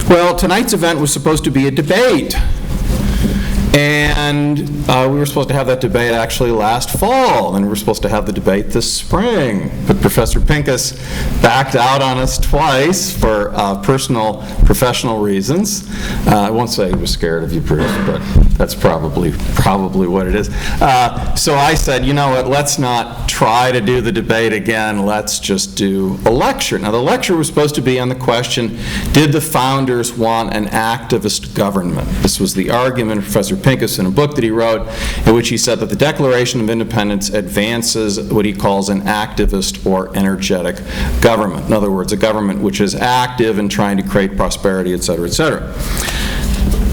Well, tonight's event was supposed to be a debate. And we were supposed to have that debate actually last fall, and we were supposed to have the debate this spring. But Professor Pincus backed out on us twice for personal, professional reasons. I won't say he was scared of you, Bruce, but that's probably what it is. So I said, you know what, let's not try to do the debate again, let's just do a lecture. Now the lecture was supposed to be on the question, did the founders want an activist government? This was the argument of Professor Pincus in a book that he wrote, in which he said that the Declaration of Independence advances what he calls an activist or energetic government. In other words, a government which is active in trying to create prosperity, et cetera, et cetera.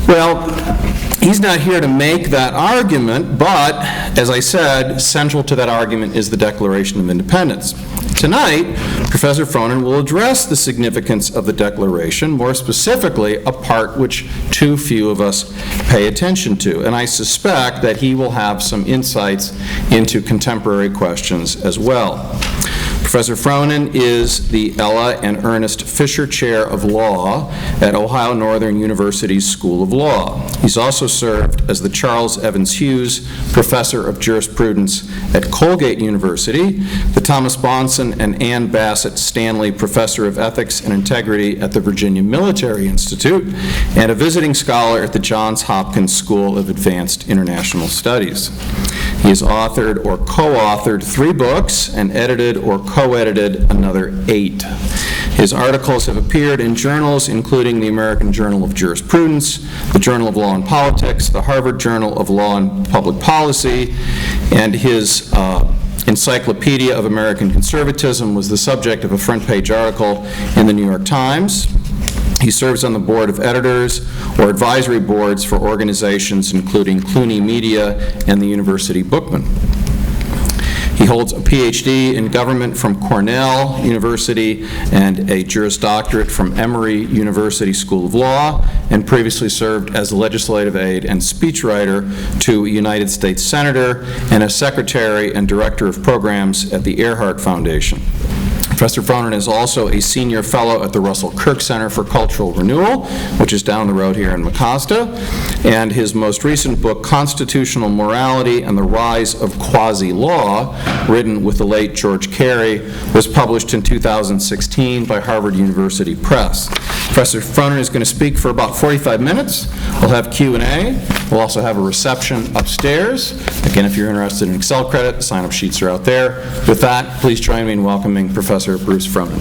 Well, he's not here to make that argument, but, as I said, central to that argument is the Declaration of Independence. Tonight, Professor Frohnen will address the significance of the Declaration, more specifically, a part which too few of us pay attention to. And I suspect that he will have some insights into contemporary questions as well. Professor Frohnen is the Ella and Ernest Fisher Chair of Law at Ohio Northern University's School of Law. He's also served as the Charles Evans Hughes Professor of Jurisprudence at Colgate University, the Thomas Bahnson and Ann Bassett Stanley Professor of Ethics and Integrity at the Virginia Military Institute, and a visiting scholar at the Johns Hopkins School of Advanced International Studies. He has authored or co-authored 3 books and edited or co-edited another 8. His articles have appeared in journals including the American Journal of Jurisprudence, the Journal of Law and Politics, the Harvard Journal of Law and Public Policy, and his Encyclopedia of American Conservatism was the subject of a front-page article in the New York Times. He serves on the board of editors or advisory boards for organizations including Clooney Media and the University Bookman. He holds a PhD in government from Cornell University and a Juris Doctorate from Emory University School of Law, and previously served as a legislative aide and speechwriter to a United States Senator and as secretary and director of programs at the Earhart Foundation. Professor Frohnen is also a senior fellow at the Russell Kirk Center for Cultural Renewal, which is down the road here in Mecosta, and his most recent book, Constitutional Morality and the Rise of Quasi-Law, written with the late George Carey, was published in 2016 by Harvard University Press. Professor Frohnen is going to speak for about 45 minutes. We'll have Q&A. We'll also have a reception upstairs. Again, if you're interested in Excel credit, the sign-up sheets are out there. With that, please join me in welcoming Professor Bruce Frohnen.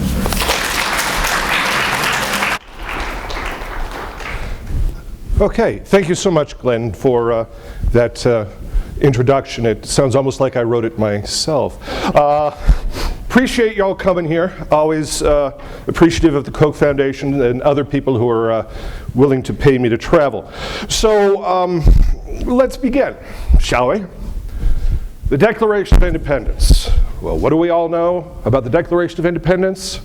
Okay, thank you so much, Glenn, for that introduction. It sounds almost like I wrote it myself. Appreciate y'all coming here. Always appreciative of the Koch Foundation and other people who are willing to pay me to travel. So let's begin, shall we? The Declaration of Independence. Well, what do we all know about the Declaration of Independence?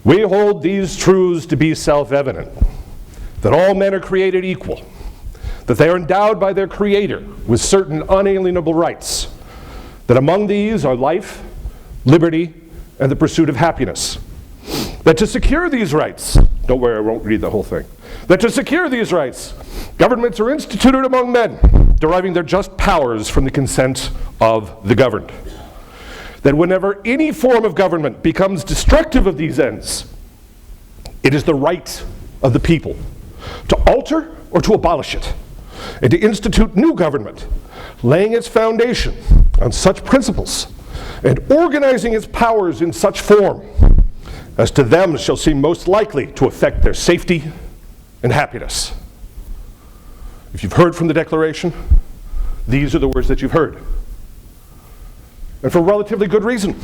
We hold these truths to be self-evident, that all men are created equal, that they are endowed by their Creator with certain unalienable rights, that among these are life, liberty, and the pursuit of happiness. That to secure these rights, don't worry, I won't read the whole thing, that to secure these rights, governments are instituted among men, deriving their just powers from the consent of the governed. That whenever any form of government becomes destructive of these ends, it is the right of the people to alter or to abolish it, and to institute new government, laying its foundation on such principles, and organizing its powers in such form as to them shall seem most likely to affect their safety and happiness. If you've heard from the Declaration, these are the words that you've heard. And for relatively good reason.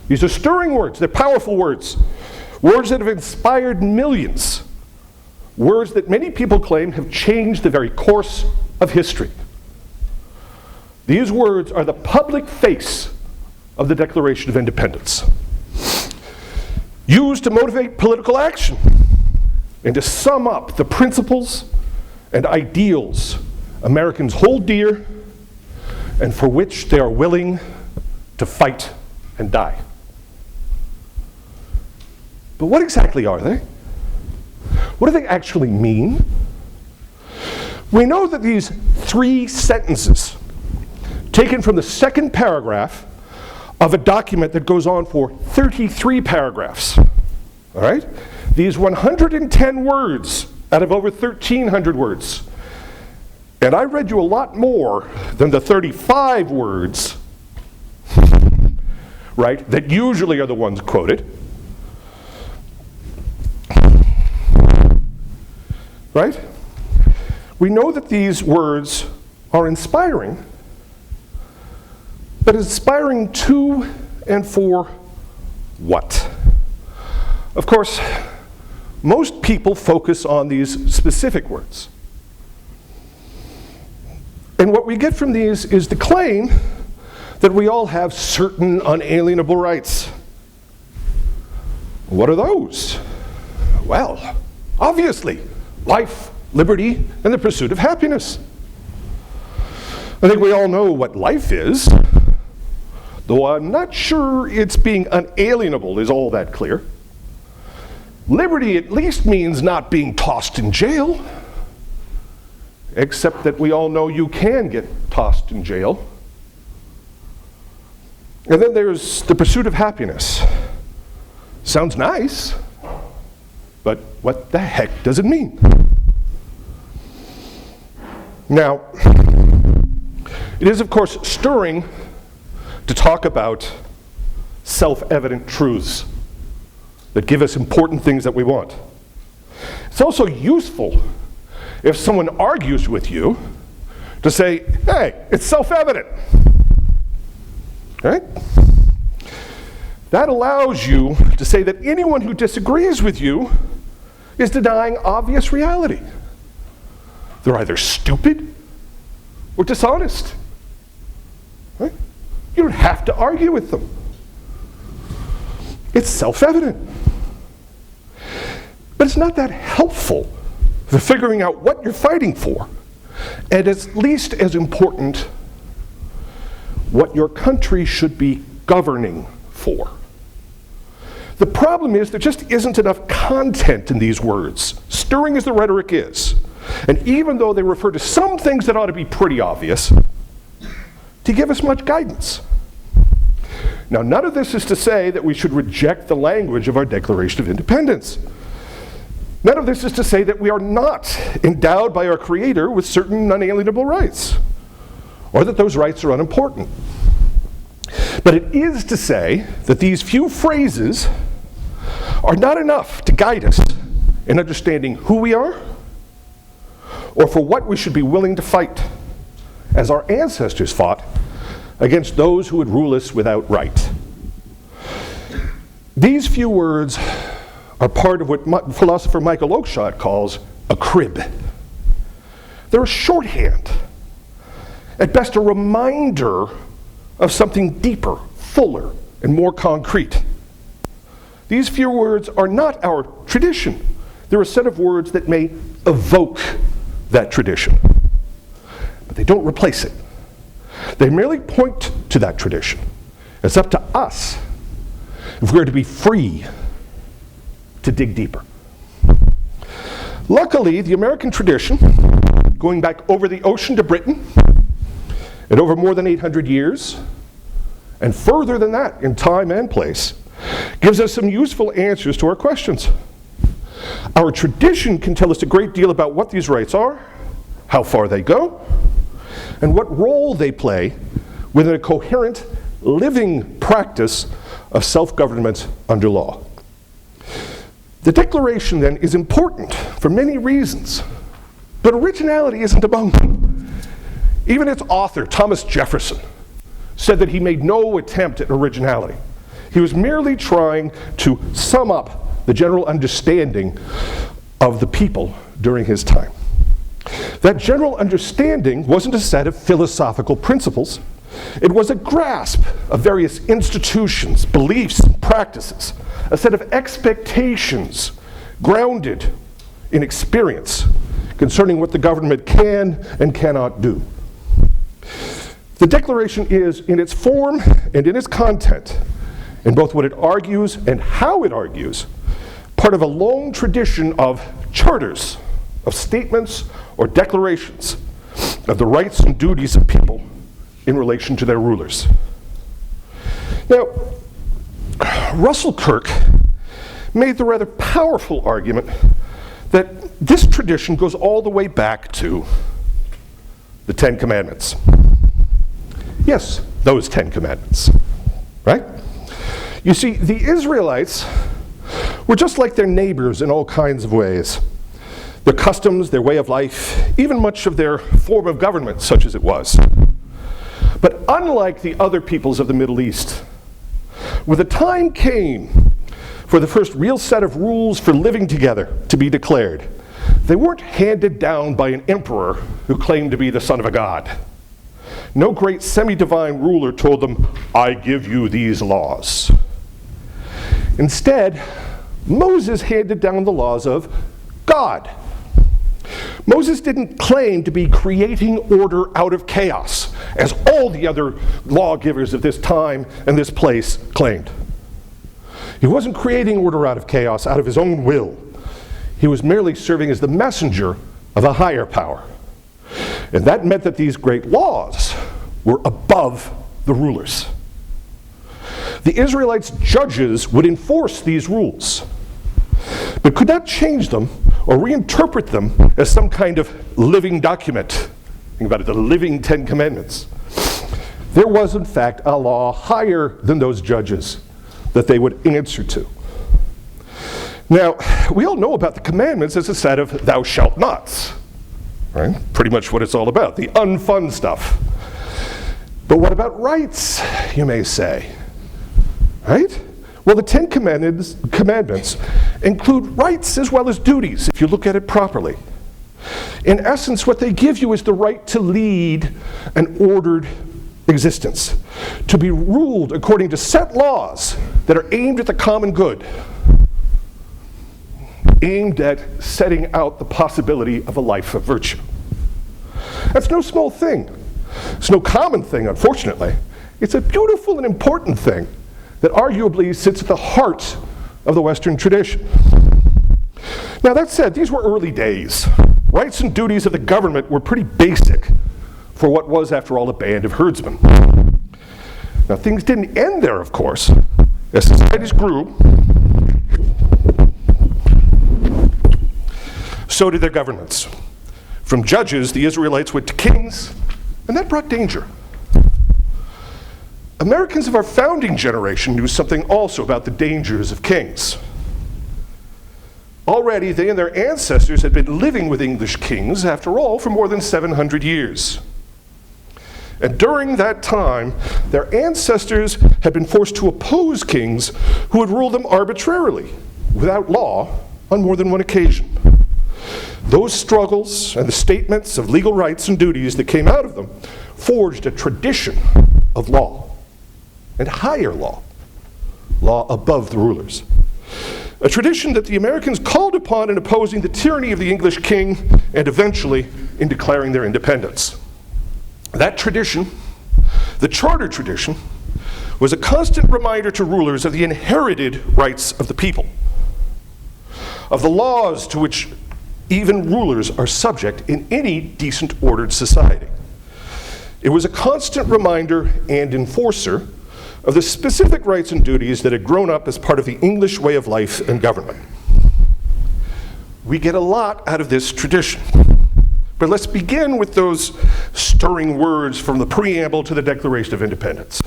These are stirring words, they're powerful words, words that have inspired millions, words that many people claim have changed the very course of history. These words are the public face of the Declaration of Independence, used to motivate political action and to sum up the principles and ideals Americans hold dear and for which they are willing to fight and die. But what exactly are they? What do they actually mean? We know that these 3 sentences, taken from the second paragraph of a document that goes on for 33 paragraphs, all right? These 110 words out of over 1,300 words. And I read you a lot more than the 35 words, right, that usually are the ones quoted. Right? We know that these words are inspiring, but inspiring to and for what? Of course, most people focus on these specific words. And what we get from these is the claim that we all have certain unalienable rights. What are those? Well, obviously, life, liberty, and the pursuit of happiness. I think we all know what life is, though I'm not sure its being unalienable is all that clear. Liberty at least means not being tossed in jail, except that we all know you can get tossed in jail. And then there's the pursuit of happiness. Sounds nice, but what the heck does it mean? Now, it is of course stirring to talk about self-evident truths that give us important things that we want. It's also useful if someone argues with you to say, hey, it's self-evident, right? That allows you to say that anyone who disagrees with you is denying obvious reality. They're either stupid or dishonest, right? You don't have to argue with them. It's self-evident. But it's not that helpful for figuring out what you're fighting for. And it's at least as important what your country should be governing for. The problem is there just isn't enough content in these words, stirring as the rhetoric is. And even though they refer to some things that ought to be pretty obvious, to give us much guidance. Now, none of this is to say that we should reject the language of our Declaration of Independence. None of this is to say that we are not endowed by our Creator with certain unalienable rights, or that those rights are unimportant. But it is to say that these few phrases are not enough to guide us in understanding who we are, or for what we should be willing to fight, as our ancestors fought against those who would rule us without right. These few words are part of what philosopher Michael Oakeshott calls a crib. They're a shorthand, at best a reminder of something deeper, fuller, and more concrete. These few words are not our tradition. They're a set of words that may evoke that tradition, but they don't replace it. They merely point to that tradition. It's up to us, if we're to be free, to dig deeper. Luckily, the American tradition, going back over the ocean to Britain, and over more than 800 years, and further than that in time and place, gives us some useful answers to our questions. Our tradition can tell us a great deal about what these rights are, how far they go, and what role they play within a coherent, living practice of self-government under law. The Declaration, then, is important for many reasons, but originality isn't among them. Even its author, Thomas Jefferson, said that he made no attempt at originality. He was merely trying to sum up the general understanding of the people during his time. That general understanding wasn't a set of philosophical principles. It was a grasp of various institutions, beliefs, practices, a set of expectations grounded in experience concerning what the government can and cannot do. The Declaration is, in its form and in its content, in both what it argues and how it argues, part of a long tradition of charters, of statements or declarations of the rights and duties of people in relation to their rulers. Now, Russell Kirk made the rather powerful argument that this tradition goes all the way back to the Ten Commandments. Yes, those 10 Commandments, right? You see, the Israelites were just like their neighbors in all kinds of ways. Their customs, their way of life, even much of their form of government, such as it was. But unlike the other peoples of the Middle East, when the time came for the first real set of rules for living together to be declared, they weren't handed down by an emperor who claimed to be the son of a god. No great semi-divine ruler told them, "I give you these laws." Instead, Moses handed down the laws of God. Moses didn't claim to be creating order out of chaos, as all the other lawgivers of this time and this place claimed. He wasn't creating order out of chaos, out of his own will. He was merely serving as the messenger of a higher power. And that meant that these great laws were above the rulers. The Israelites' judges would enforce these rules, but could not change them or reinterpret them as some kind of living document. Think about it, the living 10 Commandments. There was, in fact, a law higher than those judges that they would answer to. Now, we all know about the commandments as a set of thou shalt nots, right? Pretty much what it's all about, the unfun stuff. But what about rights, you may say, right? Well, the 10 Commandments include rights as well as duties, if you look at it properly. In essence, what they give you is the right to lead an ordered existence, to be ruled according to set laws that are aimed at the common good, aimed at setting out the possibility of a life of virtue. That's no small thing. It's no common thing, unfortunately. It's a beautiful and important thing that arguably sits at the heart of the Western tradition. Now, that said, these were early days. Rights and duties of the government were pretty basic for what was, after all, a band of herdsmen. Now, things didn't end there, of course. As societies grew, so did their governments. From judges, the Israelites went to kings, and that brought danger. Americans of our founding generation knew something also about the dangers of kings. Already, they and their ancestors had been living with English kings, after all, for more than 700 years. And during that time, their ancestors had been forced to oppose kings who would rule them arbitrarily, without law, on more than one occasion. Those struggles and the statements of legal rights and duties that came out of them forged a tradition of law, and higher law, law above the rulers. A tradition that the Americans called upon in opposing the tyranny of the English king and eventually in declaring their independence. That tradition, the charter tradition, was a constant reminder to rulers of the inherited rights of the people, of the laws to which even rulers are subject in any decent ordered society. It was a constant reminder and enforcer of the specific rights and duties that had grown up as part of the English way of life and government. We get a lot out of this tradition. But let's begin with those stirring words from the preamble to the Declaration of Independence.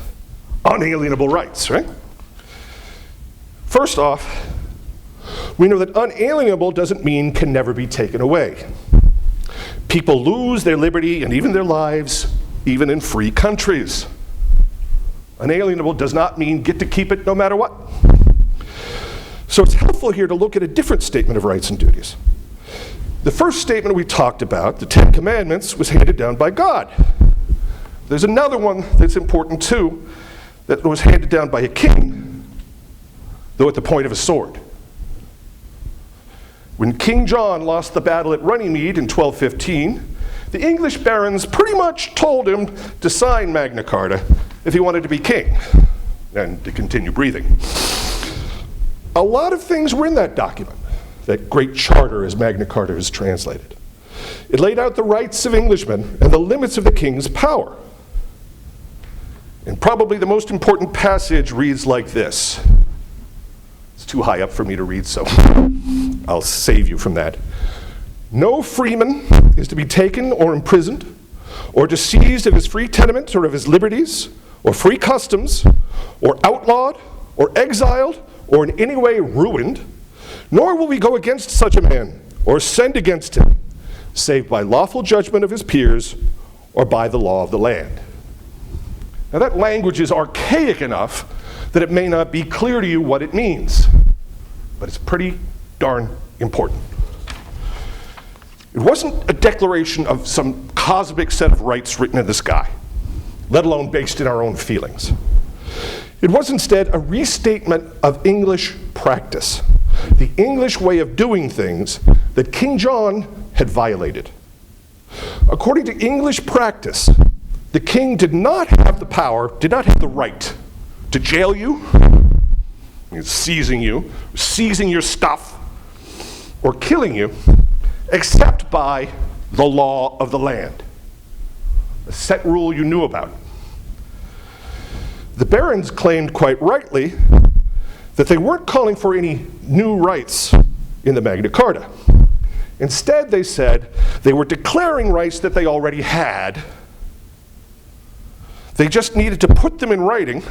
Unalienable rights, right? First off, we know that unalienable doesn't mean can never be taken away. People lose their liberty and even their lives, even in free countries. Unalienable does not mean get to keep it no matter what. So it's helpful here to look at a different statement of rights and duties. The first statement we talked about, the 10 Commandments, was handed down by God. There's another one that's important too, that was handed down by a king, though at the point of a sword. When King John lost the battle at Runnymede in 1215, the English barons pretty much told him to sign Magna Carta if he wanted to be king and to continue breathing. a lot of things were in that document, that great charter as Magna Carta is translated. It laid out the rights of Englishmen and the limits of the king's power. And probably the most important passage reads like this. It's too high up for me to read, so I'll save you from that. No freeman is to be taken or imprisoned, or disseised of his free tenement or of his liberties, or free customs, or outlawed, or exiled, or in any way ruined, nor will we go against such a man, or send against him, save by lawful judgment of his peers, or by the law of the land. Now that language is archaic enough that it may not be clear to you what it means, but it's pretty darn important. It wasn't a declaration of some cosmic set of rights written in the sky, let alone based in our own feelings. It was instead a restatement of English practice, the English way of doing things that King John had violated. According to English practice, the king did not have the power, did not have the right to jail you, seizing your stuff, or killing you, except by the law of the land, a set rule you knew about. The barons claimed quite rightly that they weren't calling for any new rights in the Magna Carta. Instead, they said they were declaring rights that they already had. They just needed to put them in writing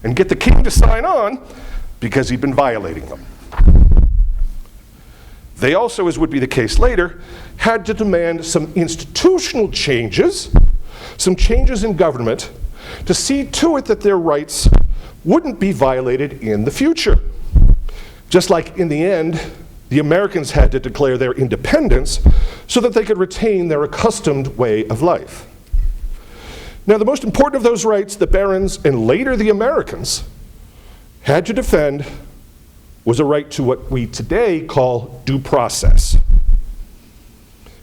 and get the king to sign on because he'd been violating them. They also, as would be the case later, had to demand some institutional changes, some changes in government, to see to it that their rights wouldn't be violated in the future. Just like in the end, the Americans had to declare their independence so that they could retain their accustomed way of life. Now, the most important of those rights the barons and later the Americans had to defend was a right to what we today call due process.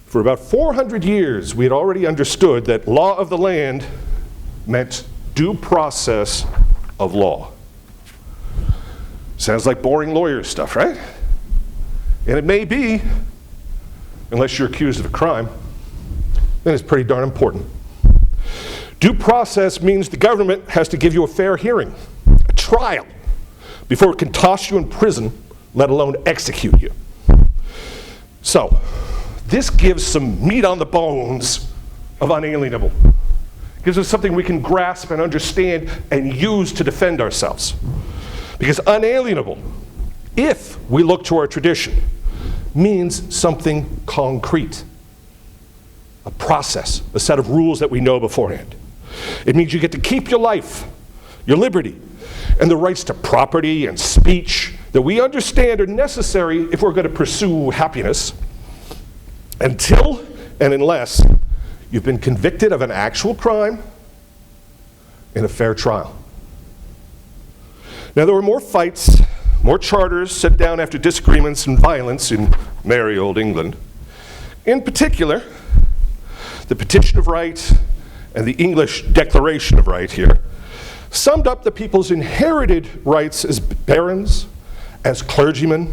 For about 400 years, we had already understood that law of the land meant due process of law. Sounds like boring lawyer stuff, right? And it may be, unless you're accused of a crime, then it's pretty darn important. Due process means the government has to give you a fair hearing, a trial, before it can toss you in prison, let alone execute you. So, this gives some meat on the bones of unalienable. Gives us something we can grasp and understand and use to defend ourselves. Because unalienable, if we look to our tradition, means something concrete. A process, a set of rules that we know beforehand. It means you get to keep your life, your liberty, and the rights to property and speech that we understand are necessary if we're going to pursue happiness, until and unless you've been convicted of an actual crime in a fair trial. Now, there were more fights, more charters set down after disagreements and violence in merry old England. In particular, the Petition of Right and the English Declaration of Right here summed up the people's inherited rights as barons, as clergymen,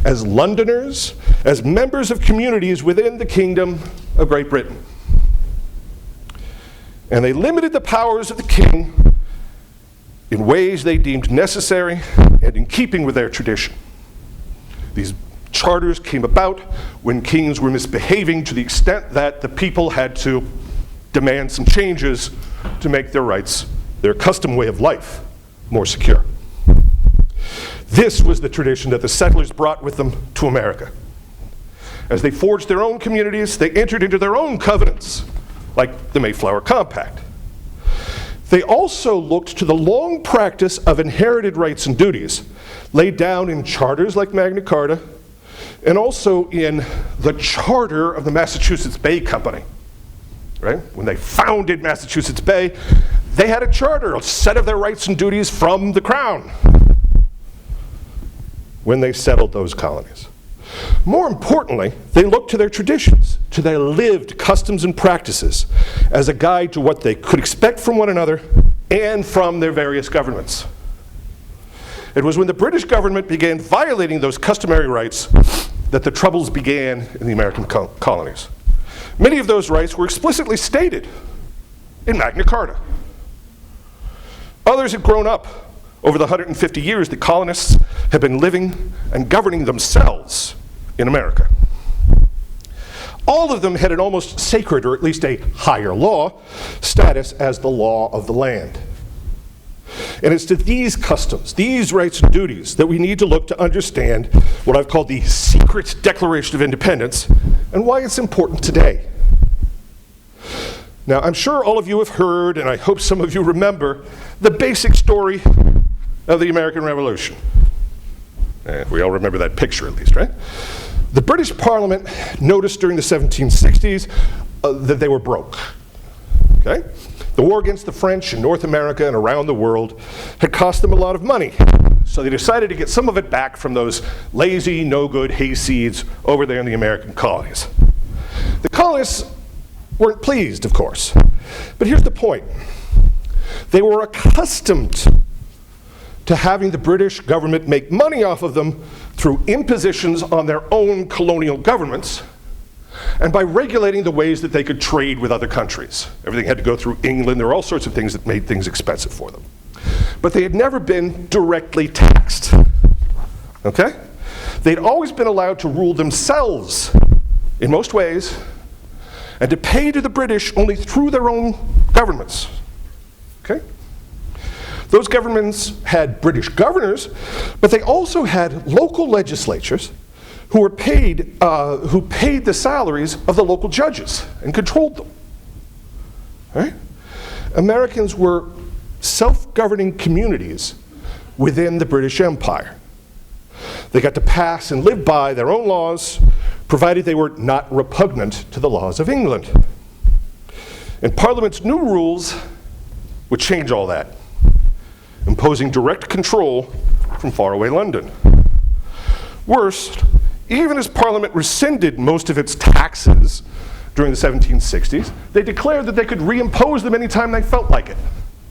as Londoners, as members of communities within the Kingdom of Great Britain. And they limited the powers of the king in ways they deemed necessary and in keeping with their tradition. These charters came about when kings were misbehaving to the extent that the people had to demand some changes to make their rights, their custom way of life, more secure. This was the tradition that the settlers brought with them to America. As they forged their own communities, they entered into their own covenants, like the Mayflower Compact. They also looked to the long practice of inherited rights and duties, laid down in charters like Magna Carta, and also in the charter of the Massachusetts Bay Company. Right? When they founded Massachusetts Bay, they had a charter, a set of their rights and duties from the crown when they settled those colonies. More importantly, they looked to their traditions, to their lived customs and practices as a guide to what they could expect from one another and from their various governments. It was when the British government began violating those customary rights that the troubles began in the American colonies. Many of those rights were explicitly stated in Magna Carta. Others had grown up over the 150 years the colonists had been living and governing themselves in America. All of them had an almost sacred, or at least a higher law, status as the law of the land. And it's to these customs, these rights and duties, that we need to look to understand what I've called the secret Declaration of Independence and why it's important today. Now, I'm sure all of you have heard, and I hope some of you remember, the basic story of the American Revolution. We all remember that picture, at least, right? The British Parliament noticed during the 1760s that they were broke, okay? The war against the French in North America and around the world had cost them a lot of money. So they decided to get some of it back from those lazy, no-good hayseeds over there in the American colonies. The colonists weren't pleased, of course. But here's the point. They were accustomed to having the British government make money off of them through impositions on their own colonial governments and by regulating the ways that they could trade with other countries. Everything had to go through England. There were all sorts of things that made things expensive for them. But they had never been directly taxed, okay? They'd always been allowed to rule themselves in most ways and to pay to the British only through their own governments, okay? Those governments had British governors, but they also had local legislatures who paid the salaries of the local judges and controlled them. Right? Americans were self-governing communities within the British Empire. They got to pass and live by their own laws, provided they were not repugnant to the laws of England. And Parliament's new rules would change all that, imposing direct control from faraway London. Worse, even as Parliament rescinded most of its taxes during the 1760s, they declared that they could reimpose them anytime they felt like it.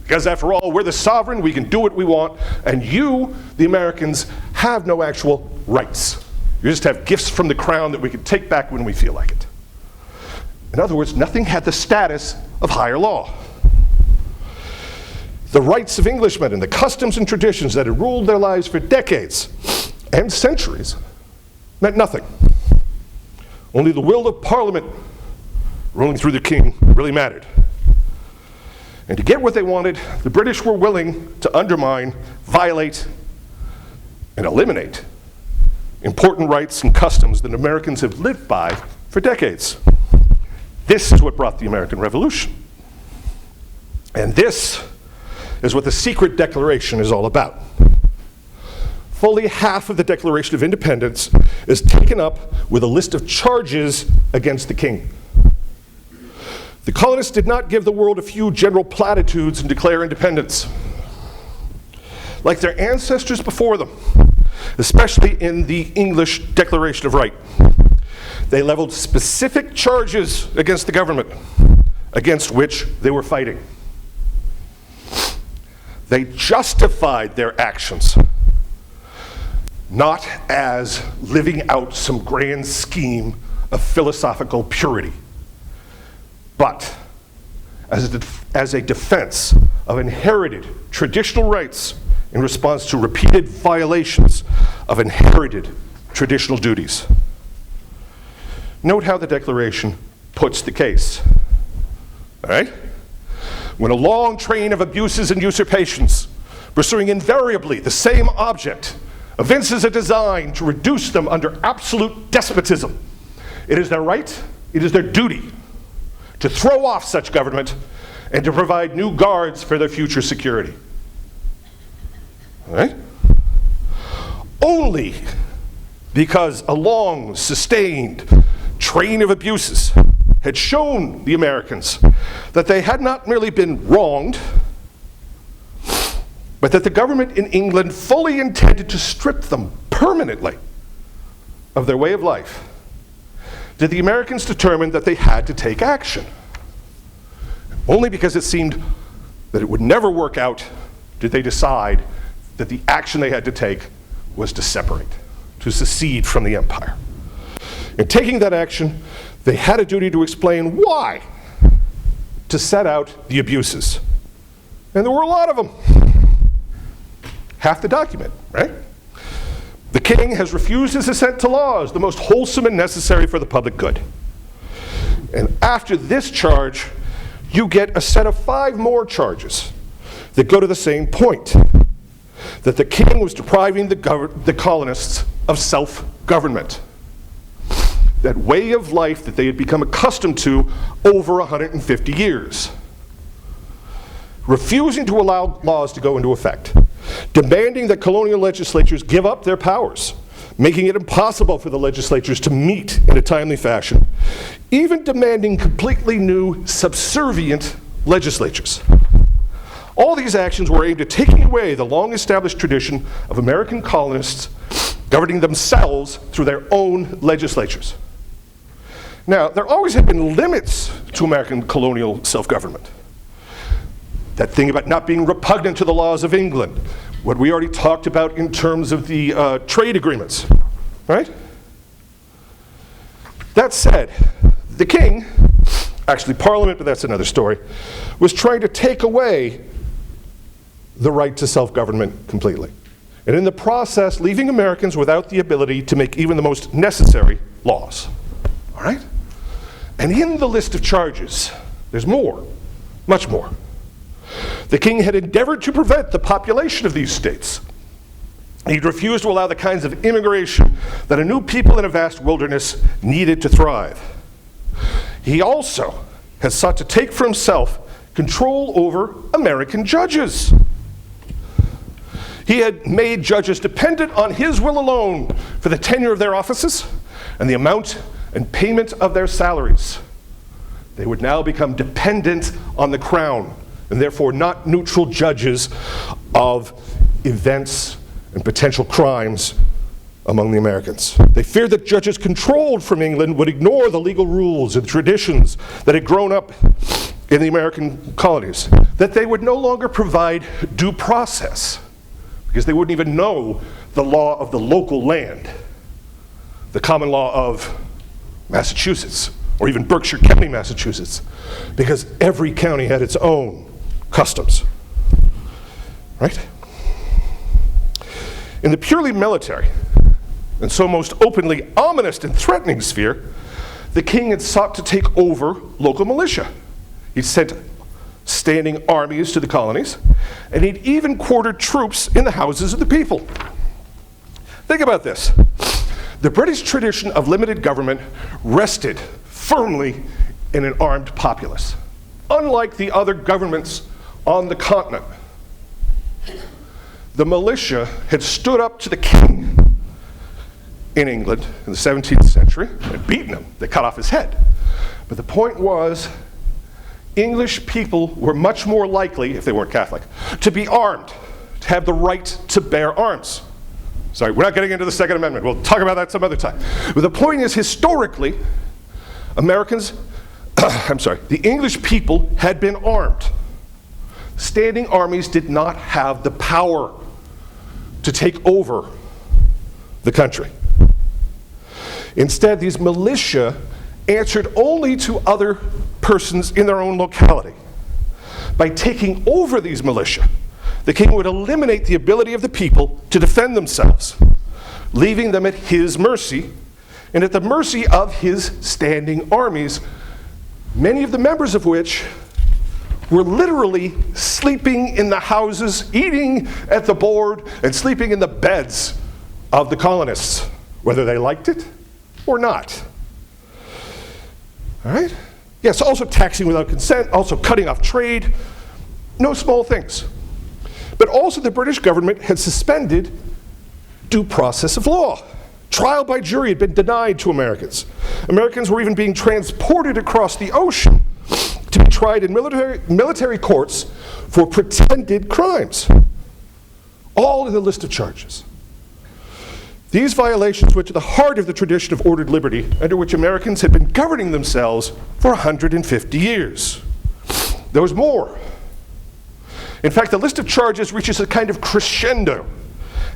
Because after all, we're the sovereign, we can do what we want, and you, the Americans, have no actual rights. You just have gifts from the crown that we can take back when we feel like it. In other words, nothing had the status of higher law. The rights of Englishmen and the customs and traditions that had ruled their lives for decades and centuries meant nothing. Only the will of Parliament ruling through the king really mattered. And to get what they wanted, the British were willing to undermine, violate, and eliminate important rights and customs that Americans have lived by for decades. This is what brought the American Revolution. And this is what the secret declaration is all about. Fully half of the Declaration of Independence is taken up with a list of charges against the king. The colonists did not give the world a few general platitudes and declare independence. Like their ancestors before them, especially in the English Declaration of Right, they leveled specific charges against the government, against which they were fighting. They justified their actions, not as living out some grand scheme of philosophical purity, but as a defense of inherited traditional rights in response to repeated violations of inherited traditional duties. Note how the Declaration puts the case. All right? When a long train of abuses and usurpations, pursuing invariably the same object, evinces a design to reduce them under absolute despotism, it is their right, it is their duty to throw off such government and to provide new guards for their future security. All right? Only because a long, sustained train of abuses had shown the Americans that they had not merely been wronged, but that the government in England fully intended to strip them permanently of their way of life, did the Americans determine that they had to take action. Only because it seemed that it would never work out did they decide that the action they had to take was to separate, to secede from the empire. In taking that action, they had a duty to explain why, to set out the abuses. And there were a lot of them. Half the document, right? The king has refused his assent to laws, the most wholesome and necessary for the public good. And after this charge, you get a set of 5 more charges that go to the same point, that the king was depriving the colonists of self-government, that way of life that they had become accustomed to over 150 years. Refusing to allow laws to go into effect, demanding that colonial legislatures give up their powers, making it impossible for the legislatures to meet in a timely fashion, even demanding completely new subservient legislatures. All these actions were aimed at taking away the long-established tradition of American colonists governing themselves through their own legislatures. Now, there always have been limits to American colonial self-government. That thing about not being repugnant to the laws of England, what we already talked about in terms of the trade agreements, right? That said, the king, actually Parliament, but that's another story, was trying to take away the right to self-government completely. And in the process, leaving Americans without the ability to make even the most necessary laws, all right? And in the list of charges, there's more, much more. The king had endeavored to prevent the population of these states. He'd refused to allow the kinds of immigration that a new people in a vast wilderness needed to thrive. He also has sought to take for himself control over American judges. He had made judges dependent on his will alone for the tenure of their offices and the amount and payment of their salaries. They would now become dependent on the crown, and therefore not neutral judges of events and potential crimes among the Americans. They feared that judges controlled from England would ignore the legal rules and traditions that had grown up in the American colonies, that they would no longer provide due process, because they wouldn't even know the law of the local land, the common law of Massachusetts, or even Berkshire County, Massachusetts, because every county had its own customs, right? In the purely military, and so most openly ominous and threatening sphere, the king had sought to take over local militia. He'd sent standing armies to the colonies, and he'd even quartered troops in the houses of the people. Think about this. The British tradition of limited government rested firmly in an armed populace. Unlike the other governments on the continent, the militia had stood up to the king in England in the 17th century and beaten him. They cut off his head. But the point was, English people were much more likely, if they weren't Catholic, to be armed, to have the right to bear arms. Sorry, we're not getting into the Second Amendment. We'll talk about that some other time. But the point is, historically, the English people had been armed. Standing armies did not have the power to take over the country. Instead, these militia answered only to other persons in their own locality. By taking over these militia, the king would eliminate the ability of the people to defend themselves, leaving them at his mercy and at the mercy of his standing armies, many of the members of which were literally sleeping in the houses, eating at the board, and sleeping in the beds of the colonists, whether they liked it or not. All right? Yes, also taxing without consent, also cutting off trade, no small things. But also the British government had suspended due process of law. Trial by jury had been denied to Americans. Americans were even being transported across the ocean to be tried in military courts for pretended crimes. All in the list of charges. These violations went to the heart of the tradition of ordered liberty under which Americans had been governing themselves for 150 years. There was more. In fact, the list of charges reaches a kind of crescendo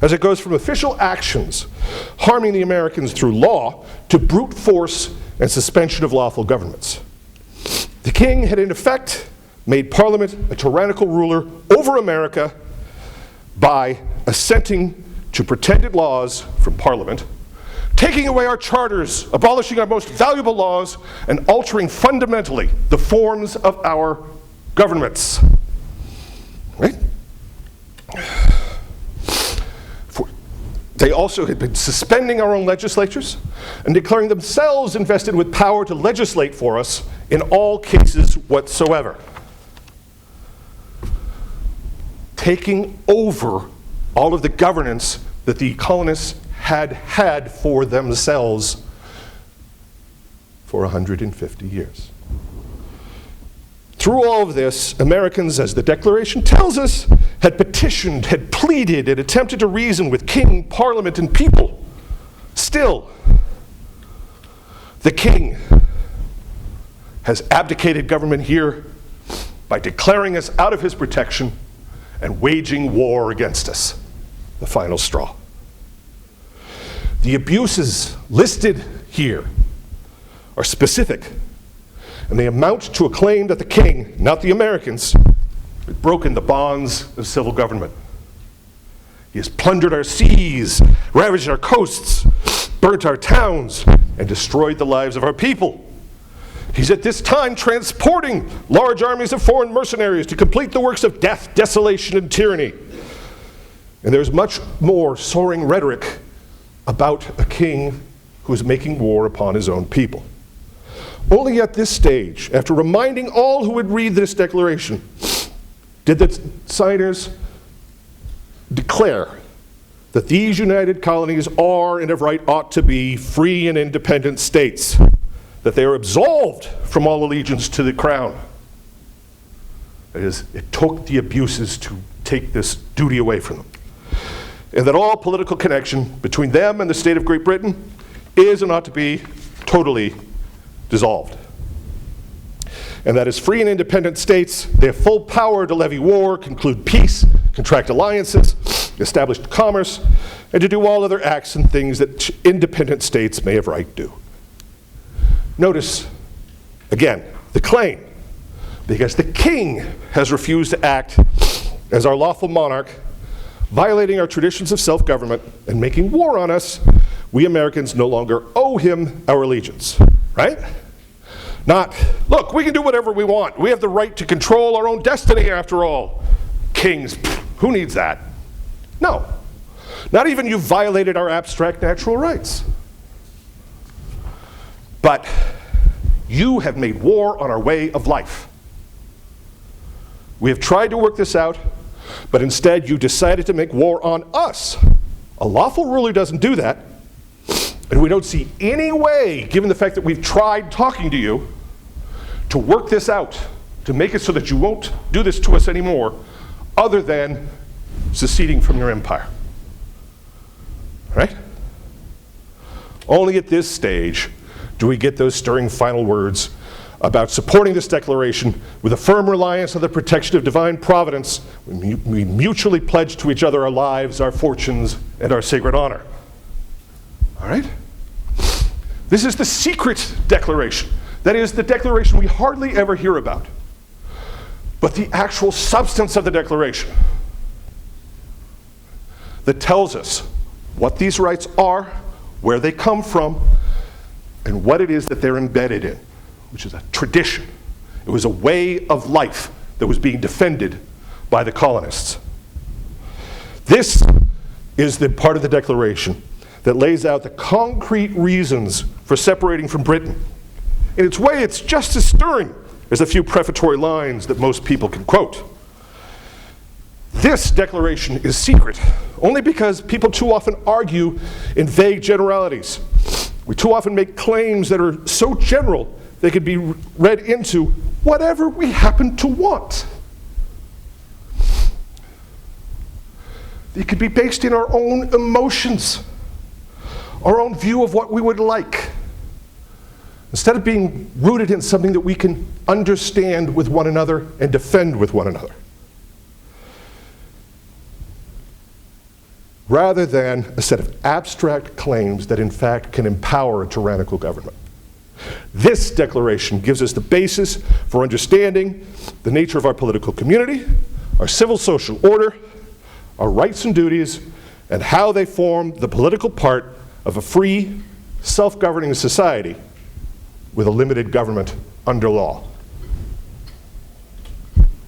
as it goes from official actions harming the Americans through law to brute force and suspension of lawful governments. The king had in effect made Parliament a tyrannical ruler over America by assenting to pretended laws from Parliament, taking away our charters, abolishing our most valuable laws, and altering fundamentally the forms of our governments. Right? They also had been suspending our own legislatures and declaring themselves invested with power to legislate for us in all cases whatsoever. Taking over all of the governance that the colonists had had for themselves for 150 years. Through all of this, Americans, as the Declaration tells us, had petitioned, had pleaded, and attempted to reason with king, parliament, and people. Still, the king has abdicated government here by declaring us out of his protection and waging war against us, the final straw. The abuses listed here are specific, and they amount to a claim that the king, not the Americans, had broken the bonds of civil government. He has plundered our seas, ravaged our coasts, burnt our towns, and destroyed the lives of our people. He's at this time transporting large armies of foreign mercenaries to complete the works of death, desolation, and tyranny. And there's much more soaring rhetoric about a king who is making war upon his own people. Only at this stage, after reminding all who would read this declaration, did the signers declare that these united colonies are and of right ought to be free and independent states, that they are absolved from all allegiance to the crown. That is, it took the abuses to take this duty away from them. And that all political connection between them and the state of Great Britain is and ought to be totally dissolved. And that as free and independent states, they have full power to levy war, conclude peace, contract alliances, establish commerce, and to do all other acts and things that independent states may of right do. Notice, again, the claim, because the king has refused to act as our lawful monarch, violating our traditions of self-government and making war on us, we Americans no longer owe him our allegiance, right? Not, look, we can do whatever we want. We have the right to control our own destiny after all. Kings, who needs that? No, not even you violated our abstract natural rights. But you have made war on our way of life. We have tried to work this out, but instead you decided to make war on us. A lawful ruler doesn't do that, and we don't see any way, given the fact that we've tried talking to you, to work this out, to make it so that you won't do this to us anymore, other than seceding from your empire. Right? Only at this stage do we get those stirring final words about supporting this declaration with a firm reliance on the protection of divine providence. We mutually pledge to each other our lives, our fortunes, and our sacred honor. All right? This is the secret declaration. That is the declaration we hardly ever hear about. But the actual substance of the declaration that tells us what these rights are, where they come from, and what it is that they're embedded in, which is a tradition. It was a way of life that was being defended by the colonists. This is the part of the Declaration that lays out the concrete reasons for separating from Britain. In its way, it's just as stirring as a few prefatory lines that most people can quote. This declaration is secret only because people too often argue in vague generalities. We too often make claims that are so general they could be read into whatever we happen to want. They could be based in our own emotions, our own view of what we would like, instead of being rooted in something that we can understand with one another and defend with one another. rather than a set of abstract claims that in fact can empower a tyrannical government. This declaration gives us the basis for understanding the nature of our political community, our civil social order, our rights and duties, and how they form the political part of a free, self-governing society with a limited government under law.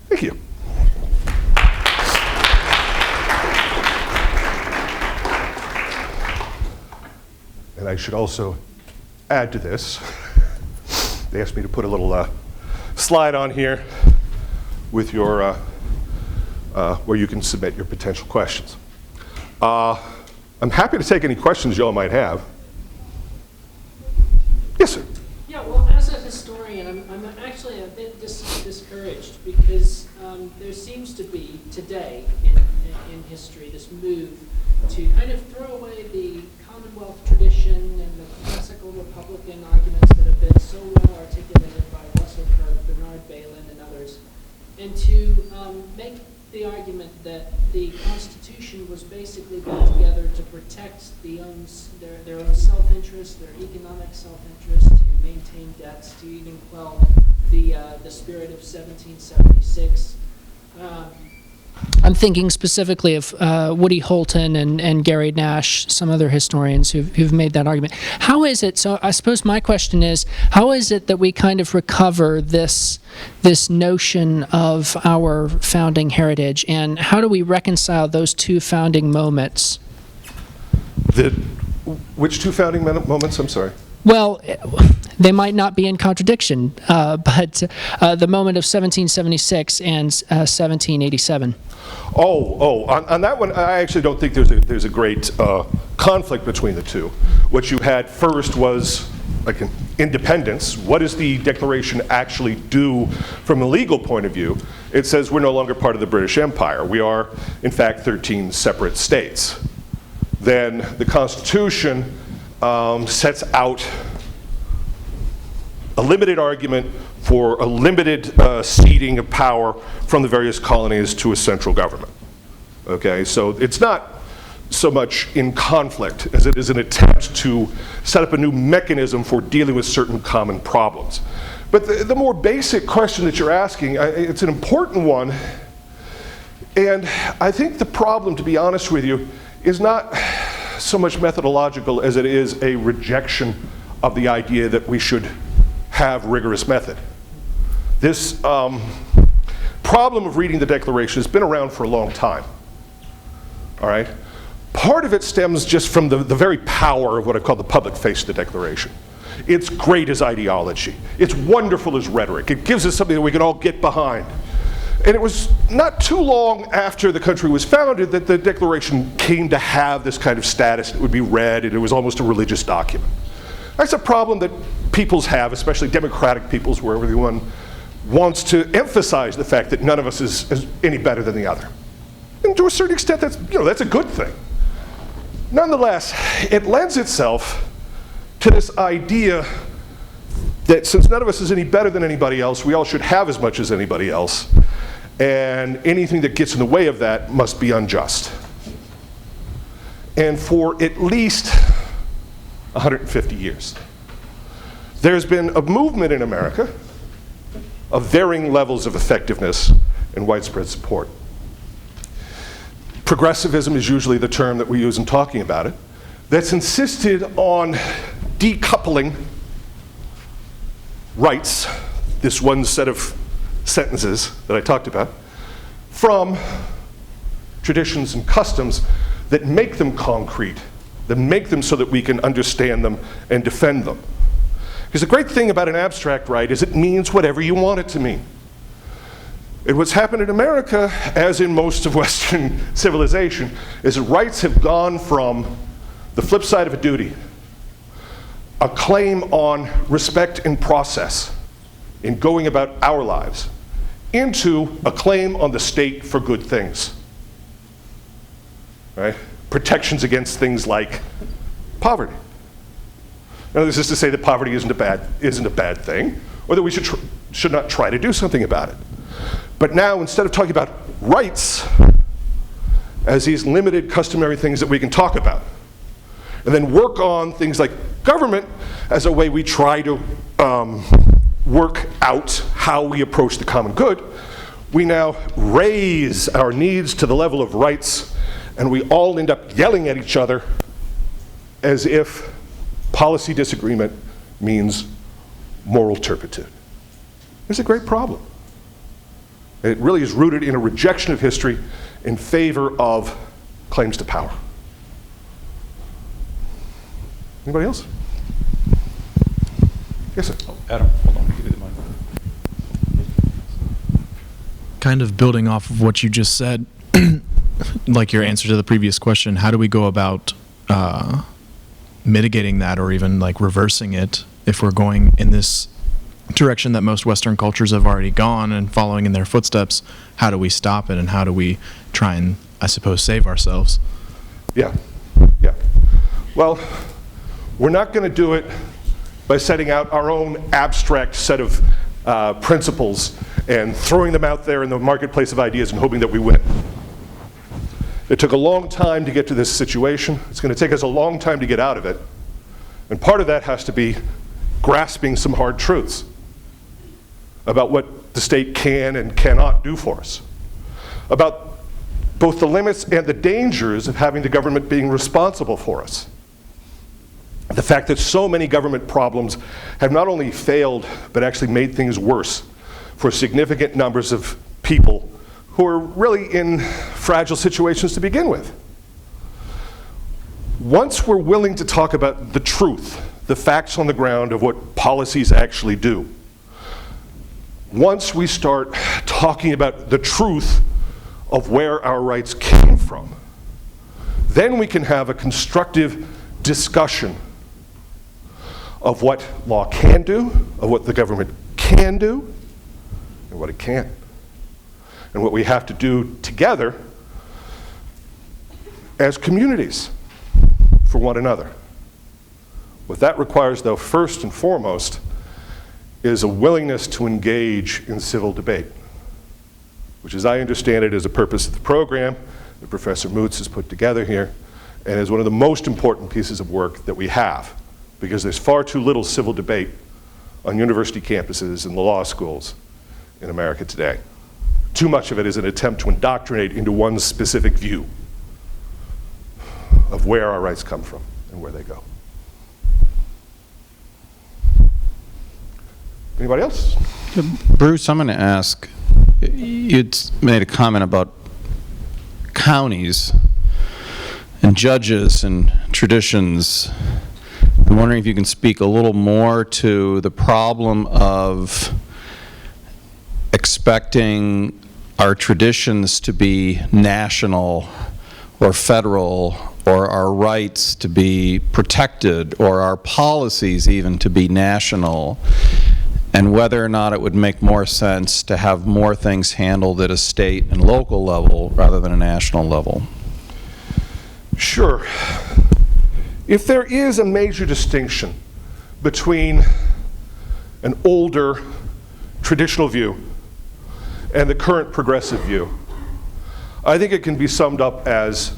Thank you. And I should also add to this, they asked me to put a little slide on here with your, where you can submit your potential questions. I'm happy to take any questions y'all might have. Yes, sir. Yeah, well, as a historian, I'm actually a bit discouraged because there seems to be today in history this move to kind of throw away the Commonwealth tradition and the classical Republican arguments that have been so well articulated by Russell Kirk, Bernard Bailyn, and others, and to make the argument that the Constitution was basically put together to protect their own self-interest, their economic self-interest, to maintain debts, to even quell the spirit of 1776. I'm thinking specifically of Woody Holton and Gary Nash, some other historians who've made that argument. How is it, so I suppose my question is, how is it that we kind of recover this notion of our founding heritage, and how do we reconcile those two founding moments? Which two founding moments? I'm sorry. Well, they might not be in contradiction, but the moment of 1776 and 1787. On that one, I actually don't think there's a great conflict between the two. What you had first was like an independence. What does the Declaration actually do from a legal point of view? It says we're no longer part of the British Empire. We are, in fact, 13 separate states. Then the Constitution sets out a limited argument for a limited ceding of power from the various colonies to a central government. Okay, so it's not so much in conflict as it is an attempt to set up a new mechanism for dealing with certain common problems. But the more basic question that you're asking, it's an important one, and I think the problem, to be honest with you, is not so much methodological as it is a rejection of the idea that we should have rigorous method. This problem of reading the Declaration has been around for a long time, all right? Part of it stems just from the very power of what I call the public face of the Declaration. It's great as ideology. It's wonderful as rhetoric. It gives us something that we can all get behind. And it was not too long after the country was founded that the Declaration came to have this kind of status. It would be read, and it was almost a religious document. That's a problem that peoples have, especially democratic peoples, where everyone wants to emphasize the fact that none of us is any better than the other. And to a certain extent, that's a good thing. Nonetheless, it lends itself to this idea that since none of us is any better than anybody else, we all should have as much as anybody else. And anything that gets in the way of that must be unjust. And for at least 150 years, there's been a movement in America of varying levels of effectiveness and widespread support. Progressivism is usually the term that we use in talking about it, that's insisted on decoupling rights, this one set of sentences that I talked about, from traditions and customs that make them concrete, that make them so that we can understand them and defend them. Because the great thing about an abstract right is it means whatever you want it to mean. And what's happened in America, as in most of Western civilization, is that rights have gone from the flip side of a duty, a claim on respect and process in going about our lives, into a claim on the state for good things. Right? Protections against things like poverty. Now, this is to say that poverty isn't a bad thing, or that we should not try to do something about it. But now, instead of talking about rights, as these limited customary things that we can talk about. And then work on things like government as a way we try to work out how we approach the common good. We now raise our needs to the level of rights, and we all end up yelling at each other as if policy disagreement means moral turpitude. It's a great problem. It really is rooted in a rejection of history in favor of claims to power. Anybody else? Yes, sir. Oh, Adam, hold on. Give me the mic. Kind of building off of what you just said, like your answer to the previous question, how do we go about mitigating that or even like reversing it if we're going in this direction that most Western cultures have already gone and following in their footsteps? How do we stop it, and how do we try and, I suppose, save ourselves? Yeah. Well, we're not going to do it by setting out our own abstract set of principles and throwing them out there in the marketplace of ideas and hoping that we win. It took a long time to get to this situation. It's going to take us a long time to get out of it. And part of that has to be grasping some hard truths about what the state can and cannot do for us, about both the limits and the dangers of having the government being responsible for us. The fact that so many government problems have not only failed, but actually made things worse for significant numbers of people who are really in fragile situations to begin with. Once we're willing to talk about the truth, the facts on the ground of what policies actually do, once we start talking about the truth of where our rights came from, then we can have a constructive discussion of what law can do, of what the government can do, and what it can't. And what we have to do together as communities for one another. What that requires, though, first and foremost, is a willingness to engage in civil debate, which, as I understand it, is a purpose of the program that Professor Moots has put together here, and is one of the most important pieces of work that we have, because there's far too little civil debate on university campuses and the law schools in America today. Too much of it is an attempt to indoctrinate into one specific view of where our rights come from and where they go. Anybody else? Bruce, I'm going to ask, you'd made a comment about counties and judges and traditions. I'm wondering if you can speak a little more to the problem of expecting our traditions to be national or federal, or our rights to be protected, or our policies even to be national, and whether or not it would make more sense to have more things handled at a state and local level rather than a national level. Sure. If there is a major distinction between an older traditional view and the current progressive view, I think it can be summed up as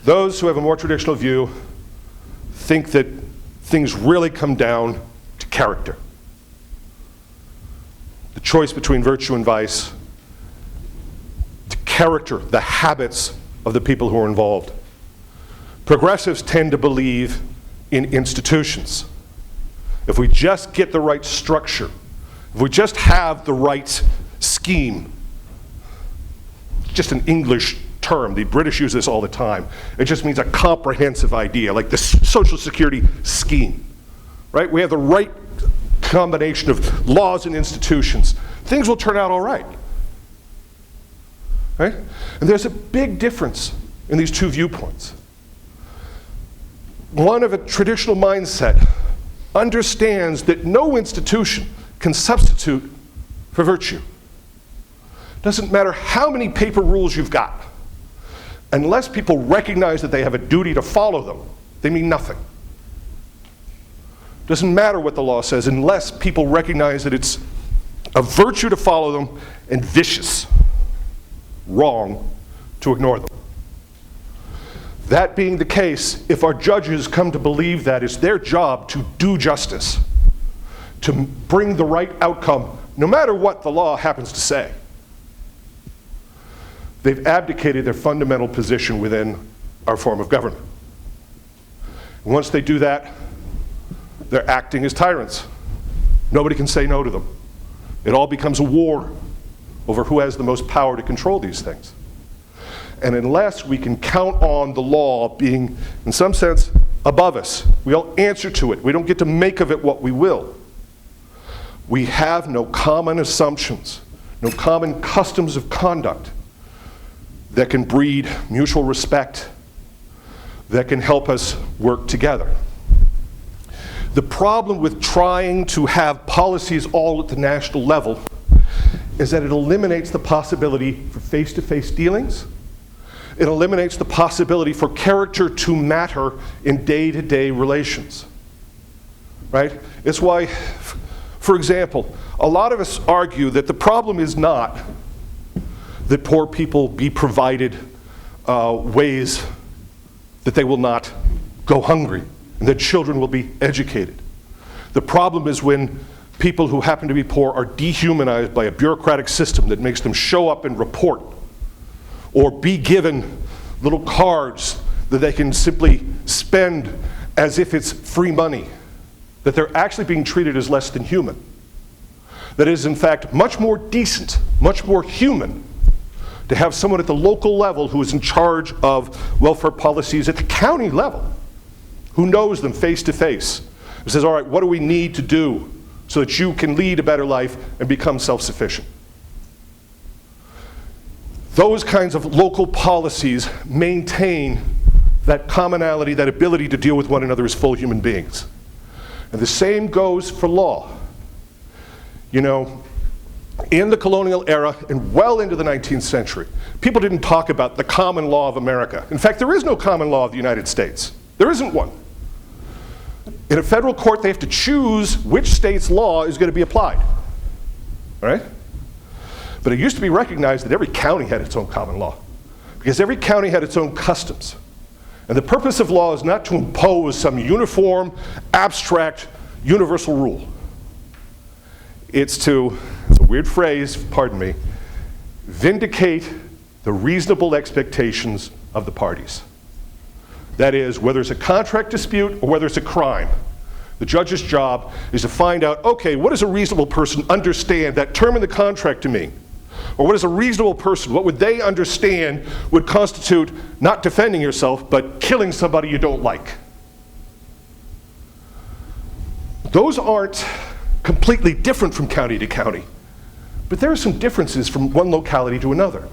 those who have a more traditional view think that things really come down to character. The choice between virtue and vice, the character, the habits of the people who are involved. Progressives tend to believe in institutions. If we just get the right structure, if we just have the right scheme, just an English term, the British use this all the time. It just means a comprehensive idea, like the Social Security scheme, right? We have the right combination of laws and institutions. Things will turn out all right, right? And there's a big difference in these two viewpoints. One of a traditional mindset understands that no institution can substitute for virtue. Doesn't matter how many paper rules you've got. Unless people recognize that they have a duty to follow them, they mean nothing. Doesn't matter what the law says unless people recognize that it's a virtue to follow them and vicious, wrong, to ignore them. That being the case, if our judges come to believe that it's their job to do justice, to bring the right outcome, no matter what the law happens to say, they've abdicated their fundamental position within our form of government. Once they do that, they're acting as tyrants. Nobody can say no to them. It all becomes a war over who has the most power to control these things. And unless we can count on the law being, in some sense, above us, we all answer to it. We don't get to make of it what we will. We have no common assumptions, no common customs of conduct that can breed mutual respect, that can help us work together. The problem with trying to have policies all at the national level is that it eliminates the possibility for face-to-face dealings. It eliminates the possibility for character to matter in day-to-day relations, right? It's why, for example, a lot of us argue that the problem is not that poor people be provided ways that they will not go hungry and that children will be educated. The problem is when people who happen to be poor are dehumanized by a bureaucratic system that makes them show up and report or be given little cards that they can simply spend as if it's free money, that they're actually being treated as less than human. That it is, in fact, much more decent, much more human to have someone at the local level who is in charge of welfare policies at the county level, who knows them face to face, who says, all right, what do we need to do so that you can lead a better life and become self-sufficient? Those kinds of local policies maintain that commonality, that ability to deal with one another as full human beings. And the same goes for law. You know, in the colonial era and well into the 19th century, people didn't talk about the common law of America. In fact, there is no common law of the United States. There isn't one. In a federal court, they have to choose which state's law is going to be applied, right? But it used to be recognized that every county had its own common law, because every county had its own customs. And the purpose of law is not to impose some uniform, abstract, universal rule. It's a weird phrase, pardon me, vindicate the reasonable expectations of the parties. That is, whether it's a contract dispute or whether it's a crime, the judge's job is to find out, okay, what does a reasonable person understand that term in the contract to mean? Or what is a reasonable person, what would they understand would constitute not defending yourself, but killing somebody you don't like? Those aren't completely different from county to county, but there are some differences from one locality to another.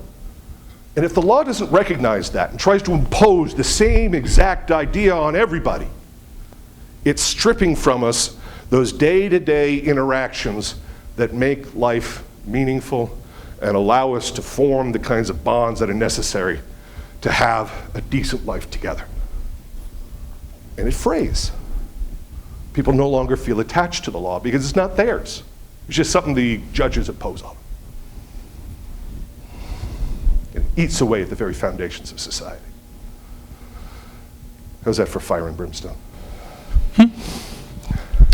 And if the law doesn't recognize that and tries to impose the same exact idea on everybody, it's stripping from us those day-to-day interactions that make life meaningful and allow us to form the kinds of bonds that are necessary to have a decent life together. And it frays. People no longer feel attached to the law because it's not theirs. It's just something the judges impose on them. It eats away at the very foundations of society. How's that for fire and brimstone?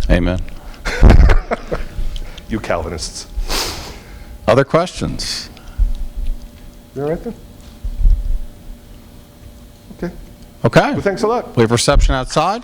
Amen. You Calvinists. Other questions? You all right there? Okay. Okay. Well, thanks a lot. We have reception outside.